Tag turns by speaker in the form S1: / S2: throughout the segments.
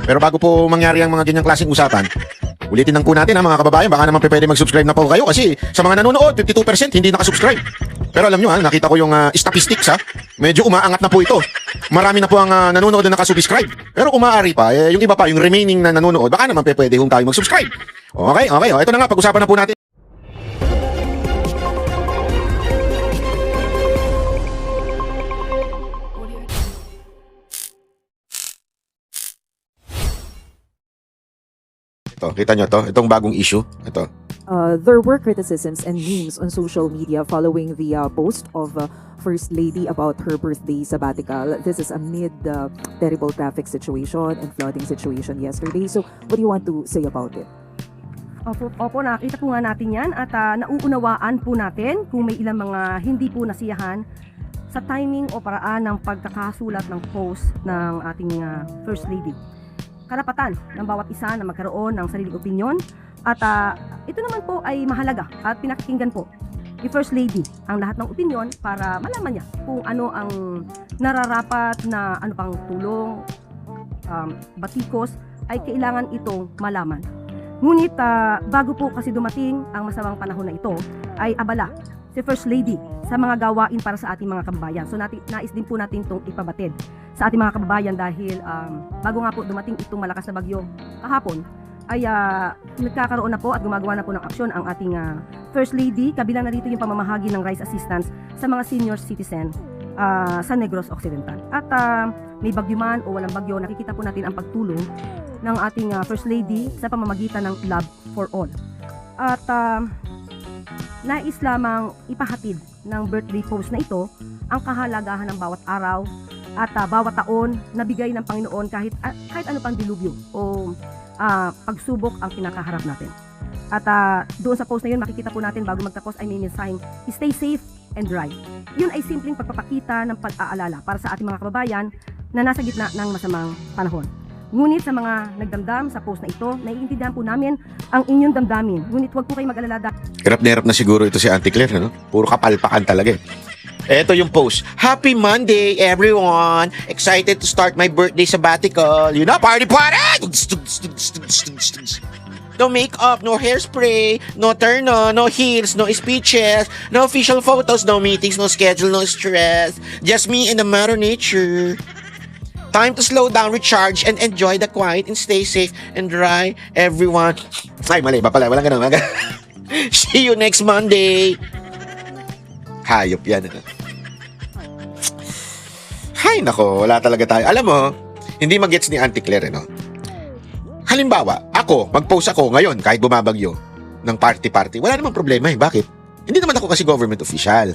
S1: Pero bago po mangyari ang mga ganyang klaseng usapan, ulitin lang po natin ha mga kababayan, baka naman pwede mag-subscribe na po kayo kasi sa mga nanonood, 52% hindi nakasubscribe. Pero alam nyo ha, nakita ko yung statistics ha, medyo umaangat na po ito. Marami na po ang nanonood na nakasubscribe. Pero kung maaari pa, yung iba pa, yung remaining na nanonood, baka naman pwede hong tayo mag-subscribe. Okay, ito na nga, pag-usapan na po natin. Ito, kita nyo to? Itong bagong issue. Ito.
S2: There were criticisms and memes on social media following the post of First Lady about her birthday sabbatical. This is amid the terrible traffic situation and flooding situation yesterday. So, what do you want to say about it?
S3: Opo, nakita po nga natin yan at nauunawaan po natin kung may ilang mga hindi po nasiyahan sa timing o paraan ng pagkakasulat ng post ng ating First Lady. Karapatan ng bawat isa na magkaroon ng sariling opinyon at ito naman po ay mahalaga at pinakikinggan po ni First Lady ang lahat ng opinyon para malaman niya kung ano ang nararapat na ano pang tulong, batikos ay kailangan itong malaman. Ngunit bago po kasi dumating ang masamang panahon na ito ay abala si First Lady sa mga gawain para sa ating mga kababayan. So nais din po natin itong ipabatid sa ating mga kababayan dahil bago nga po dumating itong malakas na bagyo kahapon ay nagkakaroon na po at gumagawa na po ng aksyon ang ating First Lady. Kabilang na dito yung pamamahagi ng rice assistance sa mga senior citizen sa Negros Occidental. At may bagyo man o walang bagyo, nakikita po natin ang pagtulong ng ating First Lady sa pamamagitan ng Love for All. At nais lamang ipahatid ng birthday post na ito ang kahalagahan ng bawat araw at bawat taon na bigay ng Panginoon kahit ano pang dilubyo o pagsubok ang kinakaharap natin. At doon sa post na yun, makikita po natin bago magtapos ay may mensaheng stay safe and dry. Yun ay simpleng pagpapakita ng pag-aalala para sa ating mga kababayan na nasa gitna ng masamang panahon. Ngunit sa mga nagdamdam sa post na ito, naiintindihan po namin ang inyong damdamin. Ngunit huwag po kayong mag-alala.
S1: Hirap na siguro ito si Auntie Claire, ano? Puro kapalpakan talaga eh. Eto yung post. Happy Monday, everyone! Excited to start my birthday sabbatical. You know, party! No makeup, no hairspray, no turn on, no heels, no speeches, no official photos, no meetings, no schedule, no stress. Just me and the Mother Nature. Time to slow down, recharge, and enjoy the quiet and stay safe and dry, everyone. Ay, mali ba pala? Walang ganun. See you next Monday. Hayop yan. Hay, nako, wala talaga tayo. Alam mo, hindi mag-gets ni Auntie Claire, no? Halimbawa, mag-post ako ngayon kahit bumabagyo ng party-party. Wala namang problema eh. Bakit? Hindi naman ako kasi government official.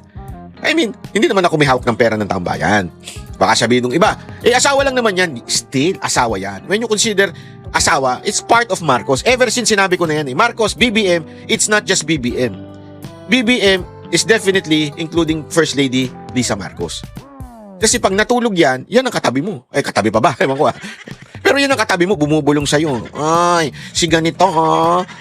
S1: I mean, hindi naman ako may hawak ng pera ng taong bayan. Baka sabihin ng iba, asawa lang naman yan. Still, asawa yan. When you consider asawa, it's part of Marcos. Ever since sinabi ko na yan Marcos, BBM, it's not just BBM. BBM is definitely including First Lady Lisa Marcos. Kasi pag natulog yan ang katabi mo. Katabi pa ba? Ewan ko Pero yun ang katabi mo, bumubulong sa'yo. Ay, si ganito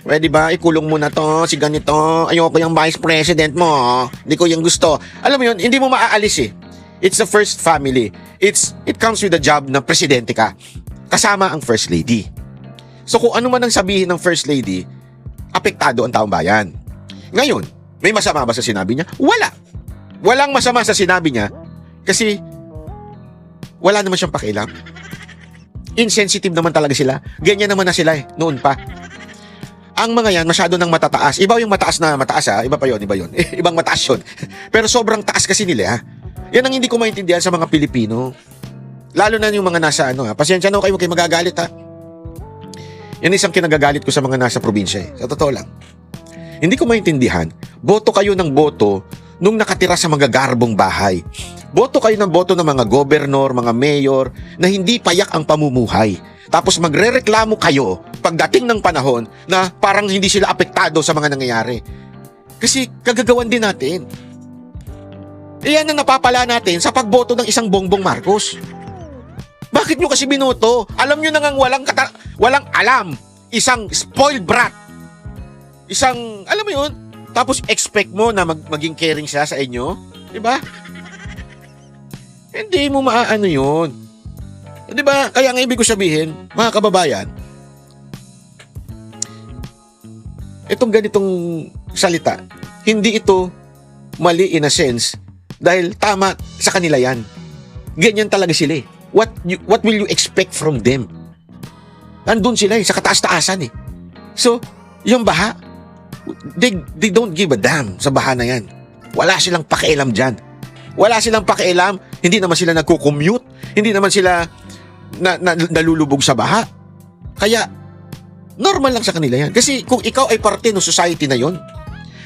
S1: pwede ba ikulong mo na to? Si ganito, ayoko yung vice president mo. Hindi ko yung gusto. Alam mo yun, hindi mo maaalis eh. It's the first family. It comes with the job na presidente ka. Kasama ang First Lady. So kung ano man ang sabihin ng First Lady, apektado ang taong bayan. Ngayon, may masama ba sa sinabi niya? Wala. Walang masama sa sinabi niya kasi wala naman siyang pakialam. Insensitive naman talaga sila. Ganyan naman na sila noon pa. Ang mga yan, masyado nang matataas. Iba yung mataas na mataas iba pa yun. Ibang mataas yun. Pero sobrang taas kasi nila Yan ang hindi ko maintindihan sa mga Pilipino. Lalo na yung mga nasa pasensya na kayo magagalit Yan isang kinagagalit ko sa mga nasa probinsya Sa totoo lang. Hindi ko maintindihan. Boto kayo ng boto nung nakatira sa mga garbong bahay. Boto kayo ng boto ng mga gobernor, mga mayor na hindi payak ang pamumuhay. Tapos magrereklamo kayo pagdating ng panahon na parang hindi sila apektado sa mga nangyayari. Kasi kagagawan din natin. Iyan ang napapala natin sa pagboto ng isang Bongbong Marcos. Bakit nyo kasi binoto? Alam nyo na ngang walang alam. Isang spoiled brat. Isang, alam mo yun? Tapos expect mo na maging caring siya sa inyo? Diba? Hindi mo maaano yun. Di ba? Kaya nga ibig ko sabihin, mga kababayan, itong ganitong salita, hindi ito mali in a sense dahil tama sa kanila yan. Ganyan talaga sila eh. What will you expect from them? Nandun sila eh, sa kataas-taasan eh. So, yung baha, they don't give a damn sa baha na yan. Wala silang pakialam dyan. Wala silang pakialam, hindi naman sila nagko-commute, hindi naman sila nalulubog sa baha. Kaya, normal lang sa kanila yan. Kasi kung ikaw ay parte ng society na yon,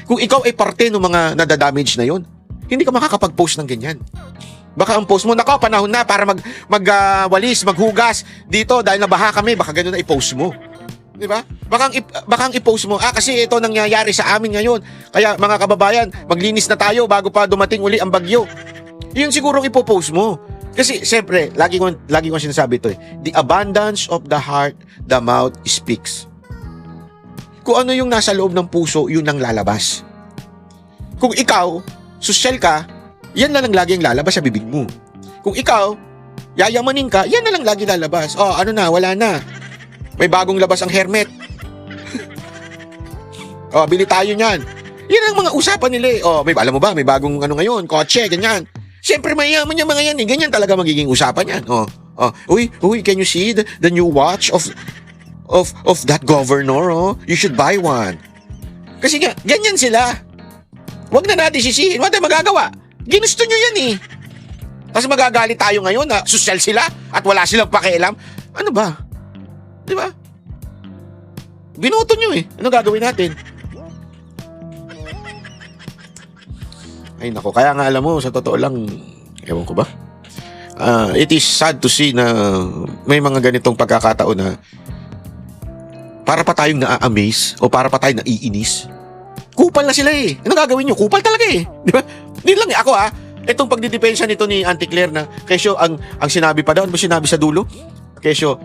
S1: kung ikaw ay parte ng mga nadadamage na yon, hindi ka makakapag-post ng ganyan. Baka ang post mo, nako, panahon na para magwalis, maghugas dito dahil nabaha kami, baka gano'n na i-post mo. Di ba? Baka ang i-post mo, kasi ito nangyayari sa amin ngayon. Kaya mga kababayan, maglinis na tayo bago pa dumating uli ang bagyo. Yun siguro ipopost mo. Kasi siyempre, lagi ko sinasabi ito eh. The abundance of the heart, the mouth speaks. Kung ano yung nasa loob ng puso, yun ang lalabas. Kung ikaw, sosyal ka, yan na lang lagi ang lalabas sa bibig mo. Kung ikaw, yayamanin ka, yan na lang lagi lalabas. Oh, ano na, wala na. May bagong labas ang Hermet. Oh, bili tayo niyan. Yan ang mga usapan nila eh. Oh, alam mo ba, may bagong ano ngayon, kotse, ganyan. Siyempre mayaman yung mga yan eh. Ganyan talaga magiging usapan yan. Uy, can you see the new watch of that governor? Oh, you should buy one. Kasi nga, ganyan sila. Huwag na natin sisihin. Wala tayong magagawa. Ginusto nyo yan eh. Tapos magagalit tayo ngayon na sosyal sila at wala silang pakialam. Ano ba? Di ba? Binoto nyo eh. Ano gagawin natin? Ay nako, kaya nga alam mo, sa totoo lang, ewan ko ba? It is sad to see na may mga ganitong pagkakataon na para pa tayong na-amaze o para pa tayong naiinis. Kupal na sila eh. Ano gagawin nyo? Kupal talaga eh. Di ba? Hindi lang eh. Ako itong pagdidipensya nito ni Auntie Claire na, kesyo, ang sinabi pa daw, ano ba sinabi sa dulo? Kesyo,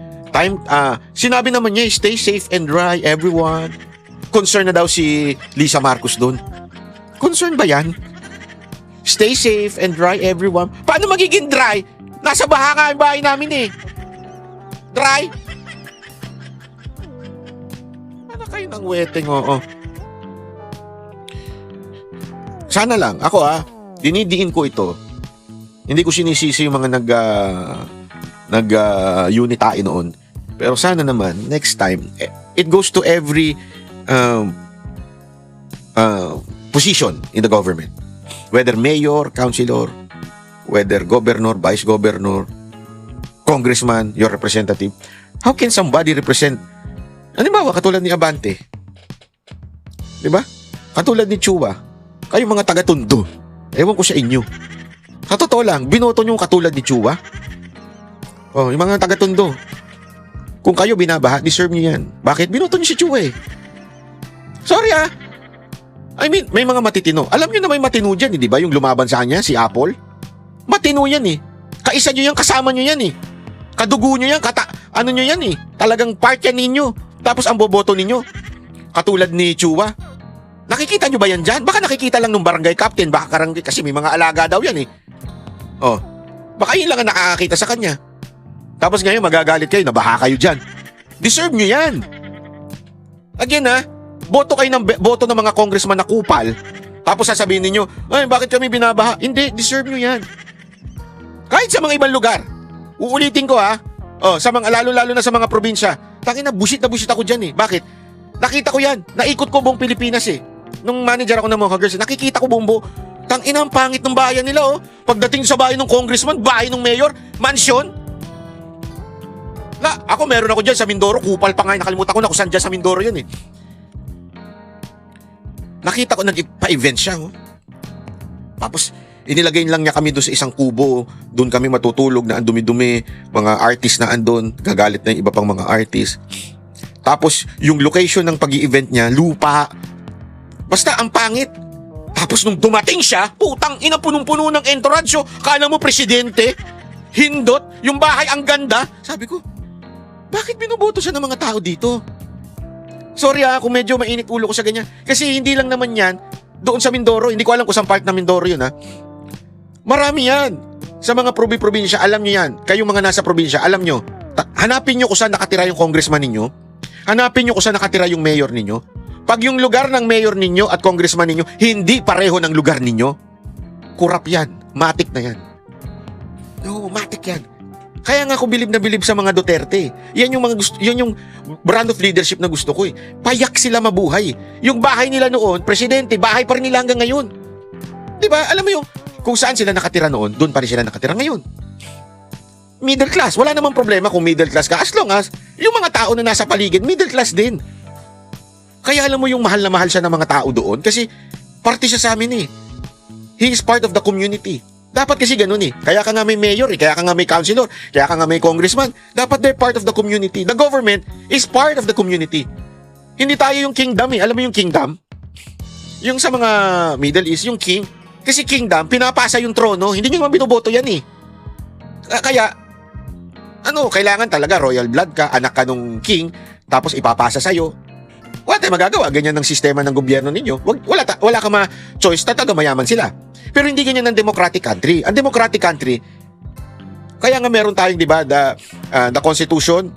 S1: sinabi naman niya, stay safe and dry, everyone. Concern na daw si Lisa Marcos doon. Concern ba yan? Stay safe and dry, everyone. Paano magiging dry? Nasa baha nga ang bahay namin eh. Dry? Ano kayo ng weteng, oo. Sana lang, ako dinidiin ko ito. Hindi ko sinisisi yung mga nag-unitae noon. Pero sana naman, next time, it goes to every position in the government. Whether mayor, councilor, whether governor, vice governor, congressman, your representative. How can somebody represent? Halimbawa, katulad ni Abante. Diba? Katulad ni Chua. Kayo mga taga-Tondo. Ewan ko sa inyo. Sa totoo lang, binoto nyo katulad ni Chua. Oh, yung mga taga-Tondo. Kung kayo binabaha, deserve nyo yan. Bakit? Binoto nyo si Chua eh. Sorry I mean, may mga matitino. Alam nyo na may matino dyan, di ba? Yung lumaban sa kanya, si Apple. Matino yan eh. Kaisa nyo yan, kasama nyo yan eh. Kadugo nyo yan, ano nyo yan eh. Talagang part yan ninyo. Tapos ang boboto ninyo. Katulad ni Chua. Nakikita nyo ba yan dyan? Baka nakikita lang ng barangay captain, baka karangay, kasi may mga alaga daw yan eh. Oh, baka yun lang ang nakakakita sa kanya. Tapos ngayon magagalit kayo, nabaha kayo dyan. Deserve nyo yan. Again boto kayo boto ng mga congressman na kupal. Tapos sasabihin ninyo, ay bakit kami binabaha? Hindi, deserve nyo yan. Kahit sa mga ibang lugar. Uulitin ko sa mga, lalo na sa mga probinsya. Tangina, busit ako dyan eh. Bakit? Nakita ko yan. Naikot ko buong Pilipinas eh. Nung manager ako ng mga congressman, nakikita ko buong tangina, ang pangit ng bayan nila oh. Pagdating sa bahay ng congressman, bahay ng mayor, mansion. Ako meron ako dyan sa Mindoro, kupal pa nga, nakalimutan ko na kung saan dyan sa Mindoro yun eh. Nakita ko nagpa-event siya oh. Tapos inilagay lang niya kami doon sa isang kubo. Doon kami matutulog na ang dumi-dumi. Mga artist na andun, gagalit na yung iba pang mga artist. Tapos yung location ng pag-i-event niya, lupa. Basta ang pangit. Tapos nung dumating siya, putang ina, punong-puno ng entourage. Kala mo presidente? Hindot, yung bahay ang ganda. Sabi ko, bakit binuboto siya ng mga tao dito? Sorry kung medyo mainit ulo ko sa ganyan. Kasi hindi lang naman yan doon sa Mindoro. Hindi ko alam kung saan part ng Mindoro yun Marami yan. Sa mga probinsya, alam nyo yan. Kayong mga nasa probinsya, alam nyo. Hanapin nyo kung saan nakatira yung congressman ninyo. Hanapin nyo kung saan nakatira yung mayor ninyo. Pag yung lugar ng mayor ninyo at congressman ninyo, hindi pareho ng lugar ninyo, kurap yan. Matik na yan. No, matik yan. Kaya nga ako bilib na bilib sa mga Duterte. Yan yung mga gusto, yan yung brand of leadership na gusto ko eh. Payak sila mabuhay. Yung bahay nila noon, presidente, bahay pa rin nila hanggang ngayon. 'Di ba? Alam mo yung kung saan sila nakatira noon, doon pa rin sila nakatira ngayon. Middle class, wala namang problema kung middle class ka as long as yung mga tao na nasa paligid, middle class din. Kaya alam mo yung mahal na mahal siya ng mga tao doon kasi parte siya sa amin eh. He is part of the community. Dapat kasi ganun eh. Kaya ka nga may mayor eh, kaya ka nga may councilor, kaya ka nga may congressman. Dapat they're part of the community. The government is part of the community. Hindi tayo yung kingdom eh. Alam mo yung kingdom? Yung sa mga Middle East, yung king. Kasi kingdom, pinapasa yung trono. Hindi nyo naman binoboto yan eh. Kaya, kailangan talaga royal blood ka, anak ka nung king, tapos ipapasa sa'yo. Wala tayong magagawa. Ganyan ang sistema ng gobyerno ninyo. Wala ka ma-choice. Talaga mayaman sila. Pero hindi ganyan ang democratic country. Ang democratic country, kaya nga meron tayong, di ba, the Constitution,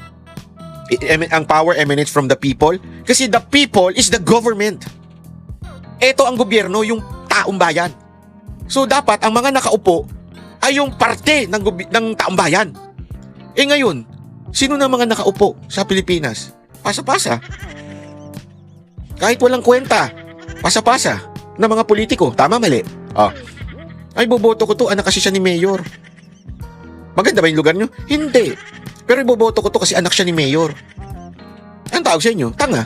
S1: ang power emanates from the people. Kasi the people is the government. Ito ang gobyerno, yung taong bayan. So dapat, ang mga nakaupo ay yung parte ng taong bayan. Ngayon, sino na mga nakaupo sa Pilipinas? Pasa-pasa. Kahit walang kwenta, pasa-pasa ng mga politiko. Tama, mali? Ay, boboto ko to, anak kasi siya ni Mayor. Maganda ba yung lugar nyo? Hindi. Pero iboboto ko to kasi anak siya ni Mayor. Anong tawag sa inyo? Tanga.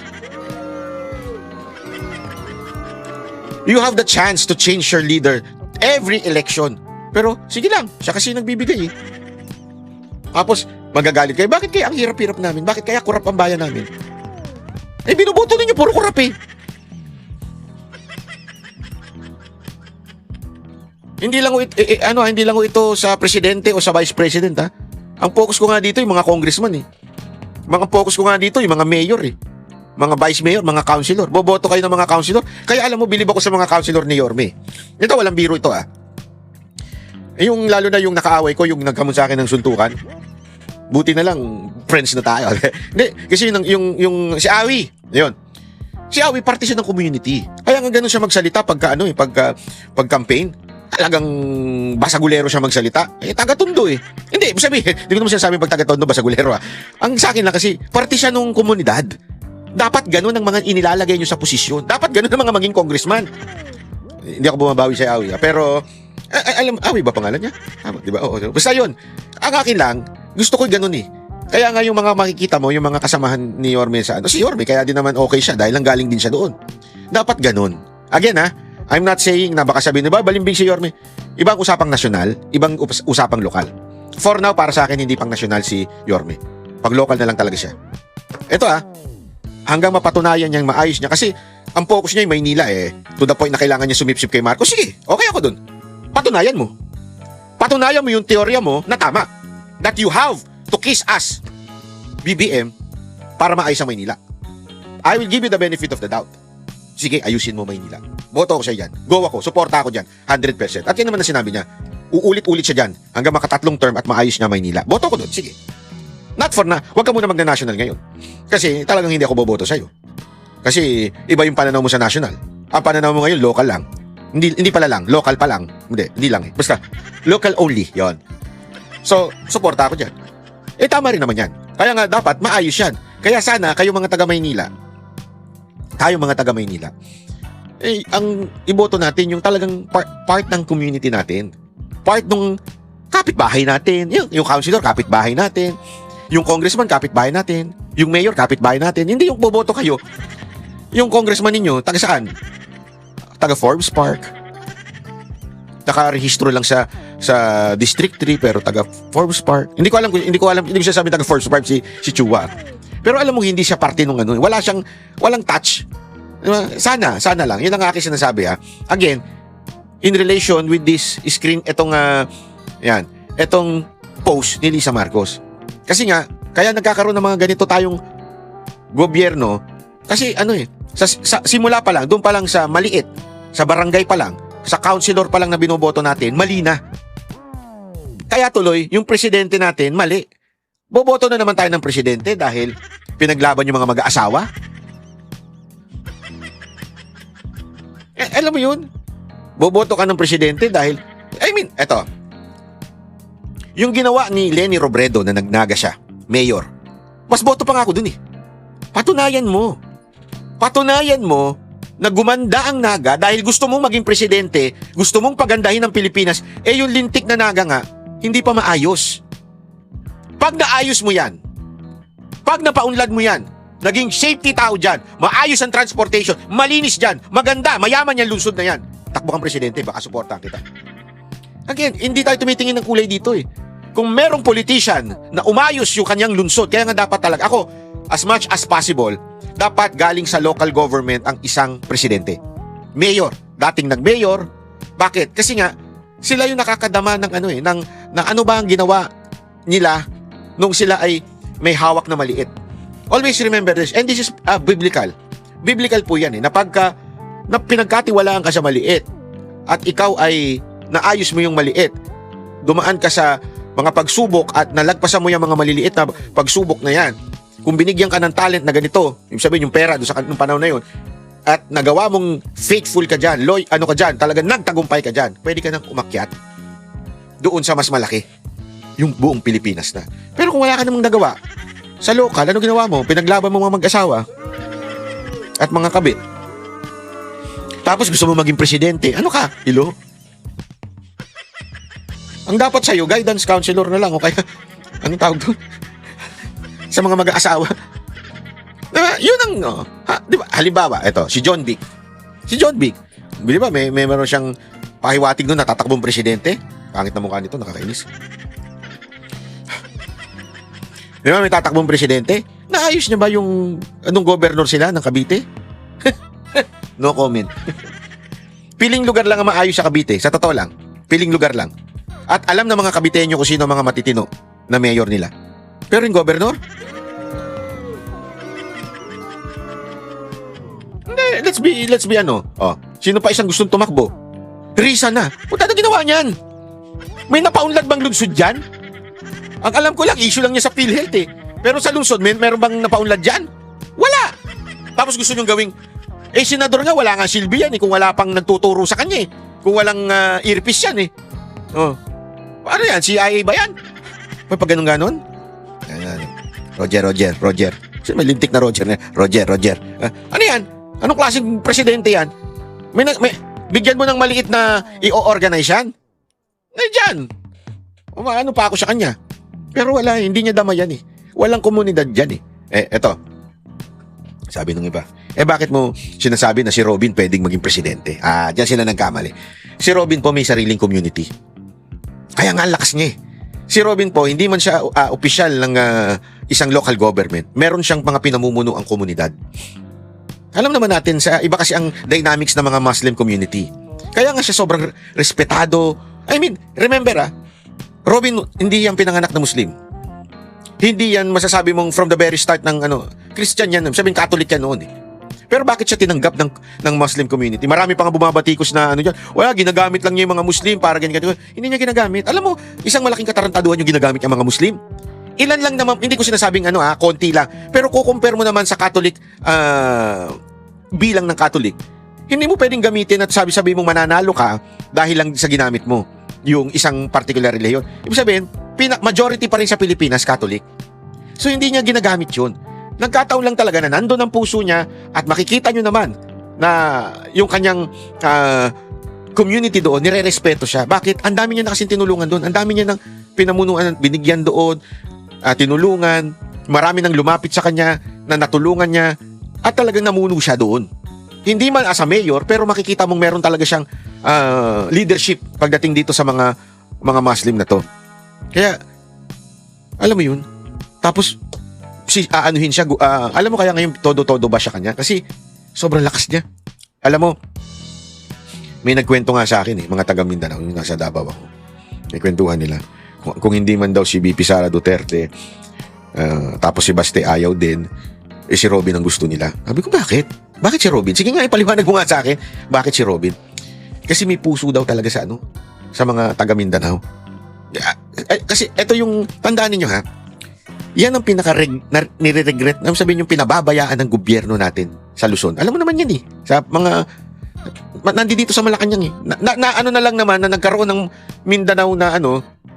S1: You have the chance to change your leader every election. Pero, sige lang, siya kasi nagbibigay eh. Tapos, magagalit kayo. Bakit kaya ang hirap-hirap namin? Bakit kaya kurap ang bayan namin? Binoboto ninyo, puro kurap eh. Hindi lang ito sa presidente o sa vice president ha. Ang focus ko nga dito yung mga congressman eh. Mga focus ko nga dito yung mga mayor eh. Mga vice mayor, mga councilor. Boboto kayo ng mga councilor. Kaya alam mo, bilib ako sa mga councilor ni Yorme. Ito, walang biro ito ah. Yung lalo na yung nakaaway ko, yung nagkamon sa akin ng suntukan. Buti na lang, friends na tayo. Hindi, kasi yung si Awi, yun. Si Awi, parte siya ng community. Kaya nga ganun siya magsalita pagka pag-campaign. Talagang basagulero siya magsalita. Taga-Tondo eh. Hindi, sabihin, hindi ko naman sinasabi pag taga-Tondo, basagulero ah. Ang sa akin lang kasi, parte siya nung komunidad. Dapat ganun ang mga inilalagay nyo sa posisyon. Dapat ganun ang mga maging congressman. Hindi ako bumabawi sa Awi ah. Pero, alam, Awi ba pangalan niya? Tama, di ba? Oo. Basta yun. Ang akin lang, gusto ko ganun eh. Kaya nga yung mga makikita mo, yung mga kasamahan ni Yorme sa si Yorme, kaya din naman okay siya dahil lang galing din siya doon. Dapat ganun. Again ha, I'm not saying na baka sabihin, ba, balimbing si Yorme. Ibang usapang nasyonal, ibang usapang lokal. For now, para sa akin, hindi pang nasyonal si Yorme. Pag local na lang talaga siya. Ito hanggang mapatunayan niyang maayos niya. Kasi, ang focus niya yung Maynila eh. To the point na kailangan niya sumipsip kay Marcos. Sige, okay ako dun. Patunayan mo. Patunayan mo yung teorya mo na tama. That you have to kiss us, BBM, para maayos ang Maynila. I will give you the benefit of the doubt. Sige, ayusin mo Maynila. Boto ako siya dyan. Go ako. Suporta ako dyan. 100%. At yan naman na sinabi niya. Uulit-ulit siya dyan hanggang makatatlong term at maayos niya Maynila. Boto ko doon. Sige. Not for na. Huwag ka muna magna-national ngayon. Kasi talagang hindi ako boboto sa'yo. Kasi iba yung pananaw mo sa national. Ang pananaw mo ngayon, local lang. Hindi pala lang. Local pa lang. Hindi lang eh. Basta, local only. Yon. So, suporta ako dyan. Tama rin naman yan. Kaya nga dapat maayos yan. Kaya sana, kayo mga taga-Maynila, ang iboto natin yung talagang part ng community natin. Part ng kapitbahay natin. Yung councilor, kapitbahay natin. Yung congressman, kapitbahay natin. Yung mayor, kapitbahay natin. Hindi yung boboto kayo. Yung congressman ninyo, taga saan? Taga Forbes Park. Nakarehistro lang sa District 3 pero taga Forbes Park. Hindi ko alam, hindi ko sasabihin taga Forbes Park si Chua. Pero alam mo hindi siya parte nung walang touch. Diba? Sana lang. Yun ang aking sinasabi ha. Again, in relation with this screen, etong post ni Lisa Marcos. Kasi nga, kaya nagkakaroon ng mga ganito tayong gobyerno. Kasi sa simula pa lang, doon pa lang sa maliit, sa barangay pa lang, sa councilor pa lang na binoboto natin, mali na. Kaya tuloy, yung presidente natin, mali. Boboto na naman tayo ng presidente dahil pinaglaban yung mga mag-aasawa. Alam mo yun? Boboto ka ng presidente dahil, eto. Yung ginawa ni Leni Robredo na nagnaga siya, mayor, mas boto pa nga ako dun eh. Patunayan mo na gumanda ang naga dahil gusto mong maging presidente, gusto mong pagandahin ng Pilipinas, yung lintik na naga nga, hindi pa maayos. Pag naayos mo yan, pag napaunlad mo yan, naging safety tao dyan, maayos ang transportation, malinis dyan, maganda, mayaman yan, lungsod na yan, takbo kang presidente, baka suportahan kita. Again, hindi tayo tumitingin ng kulay dito eh. Kung merong politician na umayos yung kanyang lungsod, kaya nga dapat talaga, ako, as much as possible, dapat galing sa local government ang isang presidente. Mayor, dating nag-mayor. Bakit? Kasi nga, sila yung nakakadama ng ng ano ba ang ginawa nila nung sila ay may hawak na maliit. Always remember this, and this is biblical. Biblical po yan na pagka na pinagkatiwalaan ka sa maliit at ikaw ay naayos mo yung maliit, dumaan ka sa mga pagsubok at nalagpasan mo yung mga maliliit na pagsubok na yan. Kung binigyan ka ng talent na ganito, yung sabihin yung pera doon sa nung panahon na yun, at nagawa mong faithful ka dyan, talagang nagtagumpay ka dyan, pwede ka nang umakyat doon sa mas malaki, yung buong Pilipinas na. Pero kung wala ka namang nagawa, sa local, ano ginawa mo? Pinaglaban mo mga mag-asawa at mga kabit. Tapos gusto mo maging presidente. Ano ka? Ilo? Ang dapat sa'yo, guidance counselor na lang o kaya, anong tawag doon? Sa mga mag-aasawa. Diba? Yun ang, diba? Halimbawa, ito, si John Vic. Si John Vic, di ba, may meron siyang pahiwatig doon na tatakbong presidente. Pangit na mukha nito, nakakainis. Di ba, may tatakbong presidente? Naayos niya ba yung, anong governor sila ng Cavite? No comment. Piling lugar lang ang maayos sa Cavite. Sa totoo lang, piling lugar lang. At alam na mga Caviteño kung sino mga matitino na mayor nila. Pero yung governor? Hindi, let's be sino pa isang gustong tumakbo? Risa na. Punta na ginawa niyan. May napaunlad bang lungsod dyan? Ang alam ko lang, issue lang niya sa PhilHealth eh. Pero sa lungsod, meron bang napaunlad dyan? Wala. Tapos gusto niyong gawing, senador nga, wala nga silbi yan eh, kung wala pang nagtuturo sa kanya eh. Kung walang earpiece yan eh. Paano yan? CIA ba yan? May pag ganun-ganon? Roger. Kasi may lintik na Roger. Roger. Ano yan? Anong klaseng presidente yan? May bigyan mo ng maliit na i-organize yan? Dyan. Ano pa ako sa kanya? Pero wala, hindi niya dama yan eh. Walang komunidad dyan eh. Eto. Sabi nung iba, bakit mo sinasabi na si Robin pwedeng maging presidente? Dyan sila nagkamali. Si Robin po may sariling community. Kaya nga ang lakas niya eh. Si Robin po, hindi man siya opisyal ng isang local government. Meron siyang mga pinamumuno ang komunidad. Alam naman natin, sa iba kasi ang dynamics ng mga Muslim community. Kaya nga siya sobrang respetado. Remember Robin, hindi yan pinanganak na Muslim. Hindi yan masasabi mong from the very start ng Christian yan. Sabihin, Catholic yan noon eh. Pero bakit siya tinanggap ng Muslim community? Marami pa nga bumabatikos na dyan. Wala, ginagamit lang niya yung mga Muslim para ganyan. Hindi niya ginagamit. Alam mo, isang malaking katarantaduhan yung ginagamit yung mga Muslim. Ilan lang naman, hindi ko sinasabing konti lang. Pero kukumpare mo naman sa Catholic, bilang ng Catholic, hindi mo pwedeng gamitin at sabi mong mananalo ka dahil lang sa ginamit mo yung isang particular religion. Ibig sabihin, majority pa rin sa Pilipinas, Catholic. So hindi niya ginagamit yun. Nagkataon lang talaga na nandun ang puso niya at makikita nyo naman na yung kanyang community doon, nire-respeto siya. Bakit? Ang dami niya na kasing tinulungan doon. Ang dami niya ng pinamunuan, binigyan doon, tinulungan. Marami nang lumapit sa kanya na natulungan niya at talagang namuno siya doon. Hindi man as a mayor, pero makikita mong meron talaga siyang leadership pagdating dito sa mga Muslim na to. Kaya, alam mo yun, tapos aanuhin siya, alam mo kaya ngayon todo-todo ba siya kanya? Kasi sobrang lakas niya. Alam mo, may nagkwento nga sa akin mga taga Mindanao, yung nasa Davao ako. May kwentuhan nila. Kung hindi man daw si BP Sara Duterte, tapos si Baste ayaw din, si Robin ang gusto nila. Sabi ko, bakit? Bakit si Robin? Sige nga, ipaliwanag mo nga sa akin. Bakit si Robin? Kasi may puso daw talaga sa mga taga Mindanao. Kasi ito yung, tandaan ninyo ha, yan ang nire-regret, sabihin yung pinababayaan ng gobyerno natin sa Luzon. Alam mo naman yan eh. Sa mga, nandito sa Malacanang eh. Ano na lang naman na nagkaroon ng Mindanao na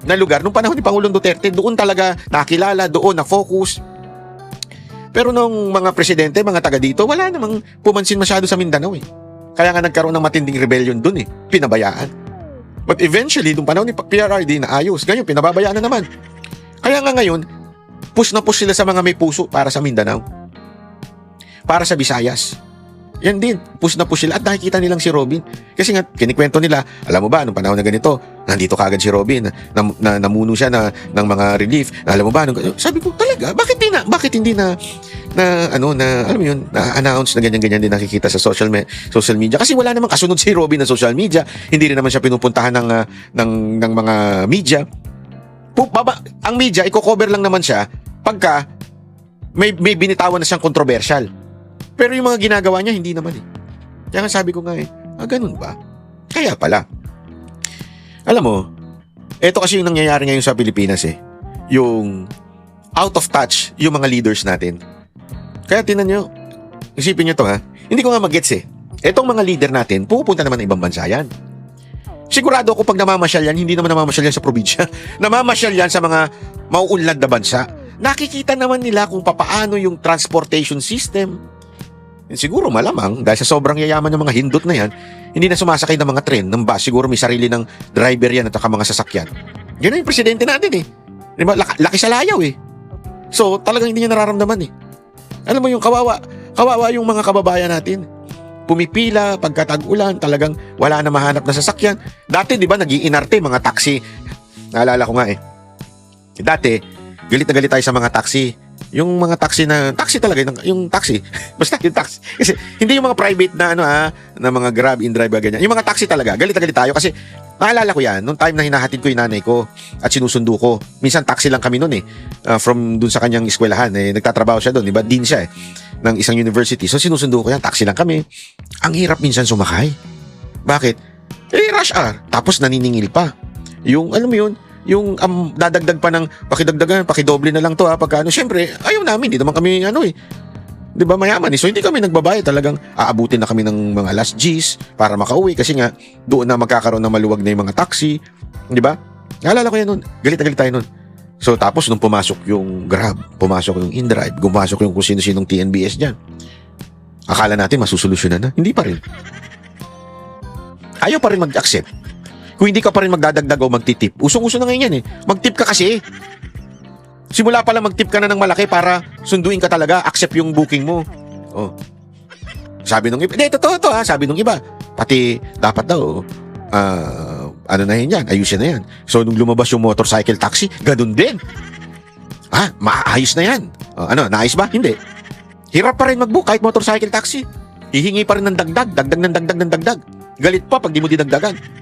S1: na lugar nung panahon ni Pangulong Duterte, doon talaga nakilala, doon na-focus. Pero nung mga presidente, mga taga dito, wala namang pumansin masyado sa Mindanao eh. Kaya nga nagkaroon ng matinding rebellion doon eh. Pinabayaan. But eventually, nung panahon ni PRRD na ayos, ganyan, pinababayaan na naman. Kaya nga ngayon, push na push sila sa mga may puso para sa Mindanao. Para sa Visayas. Yan din, push na push sila at nakikita nilang si Robin. Kasi nga, kinikwento nila, alam mo ba, nung panahon na ganito, nandito kagad si Robin, namuno siya ng mga relief. Alam mo ba, sabi ko, talaga, bakit hindi na alam mo yun, na-announce na ganyan-ganyan din nakikita sa social media. Kasi wala namang kasunod si Robin ng social media. Hindi rin naman siya pinupuntahan ng mga media. Ang media, i-cover lang naman siya pagka may binitawan na siyang controversial. Pero yung mga ginagawa niya, hindi naman eh. Kaya nga sabi ko nga ganun ba? Kaya pala. Alam mo, eto kasi yung nangyayari ngayon sa Pilipinas eh. Yung out of touch yung mga leaders natin. Kaya tinan nyo, isipin nyo to ha, hindi ko nga mag-gets eh. Etong mga leader natin, pupunta naman ng ibang bansa yan. Sigurado ako pag namamasyal yan, hindi naman namamasyal yan sa probinsya. Namamasyal yan sa mga mauunlad na bansa. Nakikita naman nila kung papaano yung transportation system. Siguro malamang, dahil sa sobrang yayaman ng mga hindot na yan, hindi na sumasakay ng mga tren, ng bus. Siguro may sarili ng driver yan at saka mga sasakyan. Yan yung presidente natin eh. Diba? Laki sa layaw eh. So talagang hindi niya nararamdaman eh. Alam mo yung kawawa yung mga kababayan natin. Pumipila, pagkatag-ulan, talagang wala na mahanap na sasakyan. Dati, di ba, nag-iinarte, mga taxi. Naalala ko nga eh. Dati, galit na galit tayo sa mga taxi. Yung mga taxi talaga, yung taxi. Basta yung taxi. Kasi hindi yung mga private na mga Grab, InDrive, ganyan. Yung mga taxi talaga, galit na galit tayo. Kasi, naalala ko yan, nung time na hinahatid ko yung nanay ko at sinusundo ko. Minsan taxi lang kami noon eh. From dun sa kanyang eskwelahan. Nagtatrabaho siya doon, di ba? Dean siya eh. Ng isang university. So sinusundo ko yan, taxi lang kami. Ang hirap minsan sumakay. Bakit? Rush hour. Tapos naniningil pa. Yung, alam mo yun, yung dadagdag pa ng pakidagdagan, pakidoble na lang to pagka syempre, ayaw namin, hindi naman kami di ba mayaman eh. So hindi kami nagbabayad, talagang aabutin na kami ng mga last G's para makauwi kasi nga doon na magkakaroon ng maluwag na yung mga taxi, di ba? Naalala ko yan nun, galit na galit tayo nun. So tapos nung pumasok yung Grab, pumasok yung InDrive, pumasok yung kung sino-sinong TNBS dyan, akala natin masusolusyonan na, hindi pa rin. Ayaw pa rin mag-accept. Kung hindi ka pa rin magdadagdag o magtitip. Usong-uso na ngayon yan eh. Magtip ka kasi. Simula pa lang magtip ka na ng malaki para sunduin ka talaga, accept yung booking mo. Oh. Sabi nung iba, totoo to sabi nung iba. Pati dapat daw, ano na yan, ayusin na yan. So nung lumabas yung motorcycle taxi, ganun din. Maayos na yan. Naayos ba? Hindi. Hirap pa rin mag-book kahit motorcycle taxi. Hihingi pa rin ng dagdag ng dagdag. Galit pa pag di mo dinagdagan.